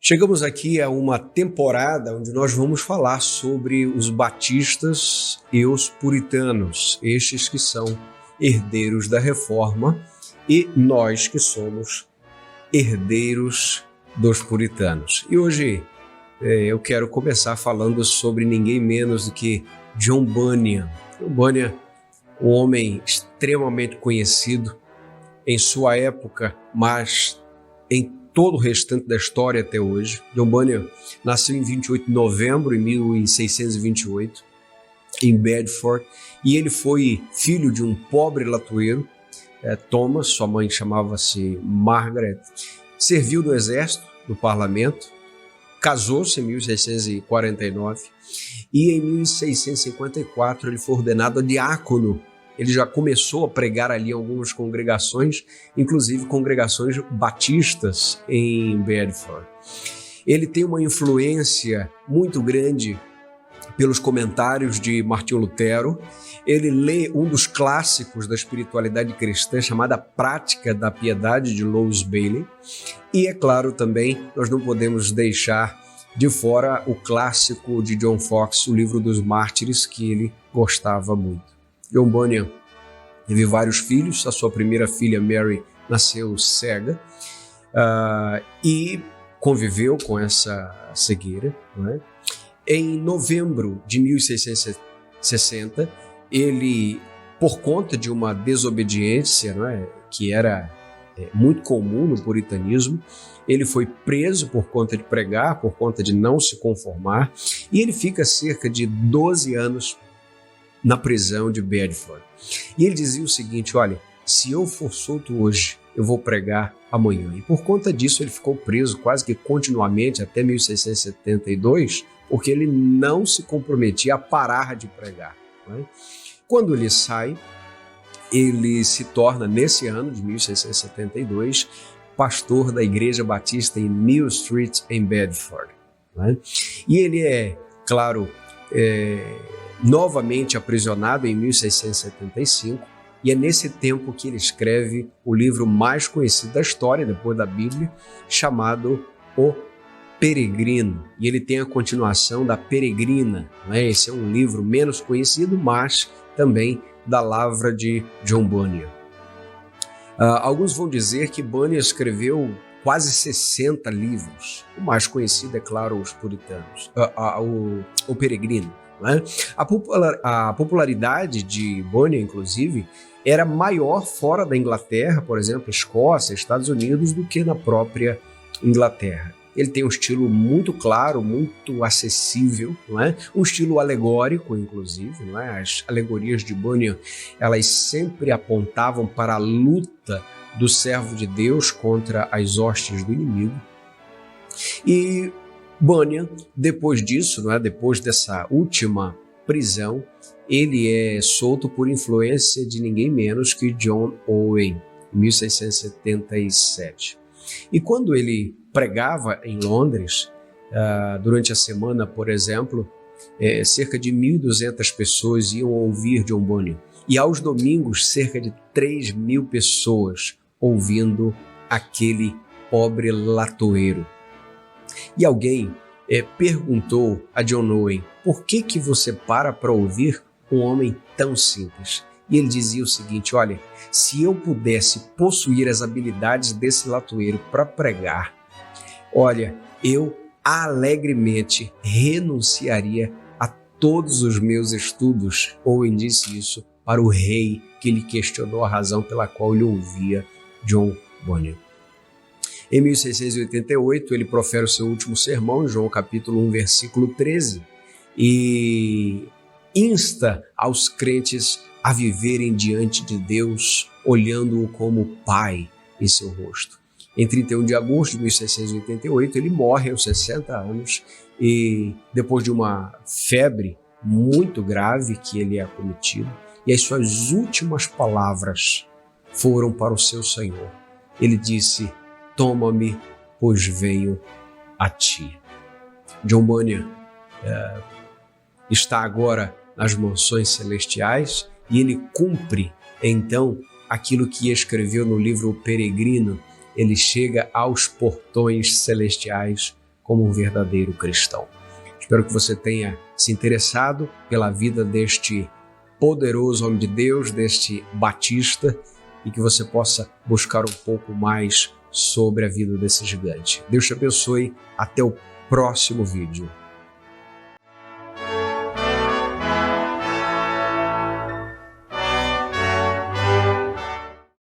Chegamos aqui a uma temporada onde nós vamos falar sobre os batistas e os puritanos, estes que são herdeiros da Reforma e nós que somos herdeiros dos puritanos. E hoje eu quero começar falando sobre ninguém menos do que John Bunyan. John Bunyan, um homem extremamente conhecido em sua época, mas em todo o restante da história até hoje. John Bunyan nasceu em 28 de novembro de 1628, em Bedford, e ele foi filho de um pobre latoeiro, Thomas, sua mãe chamava-se Margaret, serviu no exército, no parlamento, casou-se em 1649 e em 1654 ele foi ordenado a diácono. Ele já começou a pregar ali em algumas congregações, inclusive congregações batistas em Bedford. Ele tem uma influência muito grande pelos comentários de Martinho Lutero. Ele lê um dos clássicos da espiritualidade cristã, chamada Prática da Piedade, de Louis Bailey. E, é claro, também nós não podemos deixar de fora o clássico de John Foxe, o Livro dos Mártires, que ele gostava muito. John Bunyan teve vários filhos. A sua primeira filha, Mary, nasceu cega e conviveu com essa cegueira, não é? Em novembro de 1660, ele, por conta de uma desobediência, não é, que era muito comum no puritanismo, ele foi preso por conta de pregar, por conta de não se conformar, e ele fica cerca de 12 anos na prisão de Bedford. E ele dizia o seguinte: olha, se eu for solto hoje, eu vou pregar amanhã. E por conta disso ele ficou preso quase que continuamente até 1672, porque ele não se comprometia a parar de pregar, não é? Quando ele sai, ele se torna, nesse ano de 1672, pastor da Igreja Batista em Mill Street, em Bedford, não é? E ele é, claro, novamente aprisionado em 1675, e é nesse tempo que ele escreve o livro mais conhecido da história, depois da Bíblia, chamado O Peregrino. E ele tem a continuação da Peregrina, né? Esse é um livro menos conhecido, mas também da lavra de John Bunyan. Alguns vão dizer que Bunyan escreveu quase 60 livros. O mais conhecido, é claro, Os Puritanos, o Peregrino. Né? A popularidade de Bunyan, inclusive, era maior fora da Inglaterra, por exemplo, Escócia, Estados Unidos, do que na própria Inglaterra. Ele tem um estilo muito claro, muito acessível, não é? Um estilo alegórico, inclusive, não é? As alegorias de Bunyan, elas sempre apontavam para a luta do servo de Deus contra as hostes do inimigo. E Bunyan, depois disso, não é? Depois dessa última prisão, ele é solto por influência de ninguém menos que John Owen, em 1677. E quando ele pregava em Londres, durante a semana, por exemplo, cerca de 1.200 pessoas iam ouvir John Bunyan. E aos domingos, cerca de 3.000 pessoas ouvindo aquele pobre latoeiro. E alguém perguntou a John Owen: por que você para ouvir um homem tão simples? E ele dizia o seguinte: olha, se eu pudesse possuir as habilidades desse latoeiro para pregar, olha, eu alegremente renunciaria a todos os meus estudos. Owen disse isso para o rei, que lhe questionou a razão pela qual ele ouvia John Bunyan. Em 1688, ele profere o seu último sermão, em João capítulo 1, versículo 13, e insta aos crentes a viverem diante de Deus, olhando-o como Pai em seu rosto. Em 31 de agosto de 1688, ele morre aos 60 anos e depois de uma febre muito grave que ele é acometido, e as suas últimas palavras foram para o seu Senhor. Ele disse: toma-me, pois venho a ti. John Bunyan está agora nas mansões celestiais e ele cumpre, então, aquilo que escreveu no livro O Peregrino. Ele chega aos portões celestiais como um verdadeiro cristão. Espero que você tenha se interessado pela vida deste poderoso homem de Deus, deste Batista, e que você possa buscar um pouco mais sobre a vida desse gigante. Deus te abençoe. Até o próximo vídeo.